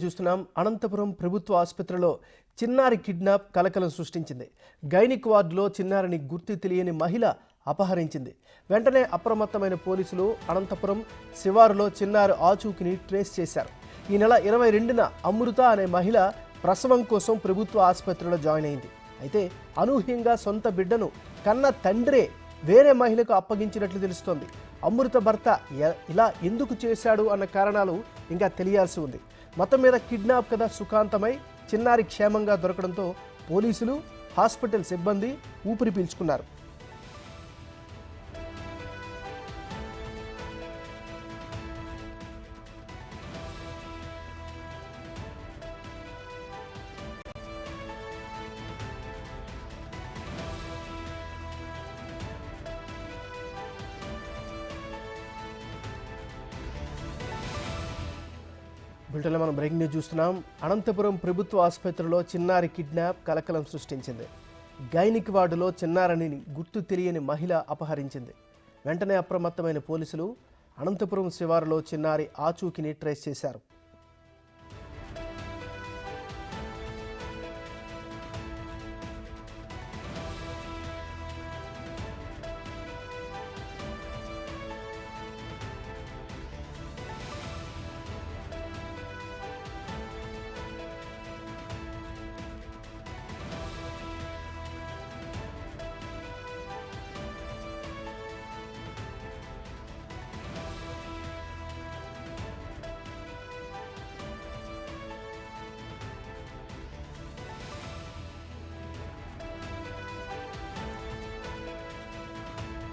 చూస్తున్నాం. అనంతపురం ప్రభుత్వ ఆసుపత్రిలో చిన్నారి కిడ్నాప్ కలకలం సృష్టించింది. గైనిక్ వార్డులో చిన్నారిని గుర్తు తెలియని మహిళ అపహరించింది. వెంటనే అప్రమత్తమైన పోలీసులు అనంతపురం శివారులో చిన్నారి ఆచూకీని ట్రేస్ చేశారు. ఈ నెల 22న అమృత అనే మహిళ ప్రసవం కోసం ప్రభుత్వ ఆసుపత్రిలో జాయిన్ అయింది. అయితే అనూహ్యంగా సొంత బిడ్డను కన్న తండ్రే వేరే మహిళకు అప్పగించినట్లు తెలుస్తోంది. అమృత భర్త ఇలా ఎందుకు చేశాడు అన్న కారణాలు ఇంకా తెలియాల్సి ఉంది. మొత్తం మీద కిడ్నాప్ కథ సుఖాంతమై చిన్నారి క్షేమంగా దొరకడంతో పోలీసులు, హాస్పిటల్ సిబ్బంది ఊపిరి పీల్చుకున్నారు. బులెటిన్లో మనం బ్రేకింగ్ న్యూస్ చూస్తున్నాం. అనంతపురం ప్రభుత్వ ఆసుపత్రిలో చిన్నారి కిడ్నాప్ కలకలం సృష్టించింది. గైనిక్ వార్డులో చిన్నారిని గుర్తు తెలియని మహిళ అపహరించింది. వెంటనే అప్రమత్తమైన పోలీసులు అనంతపురం శివారులో చిన్నారి ఆచూకీని ట్రేస్ చేశారు.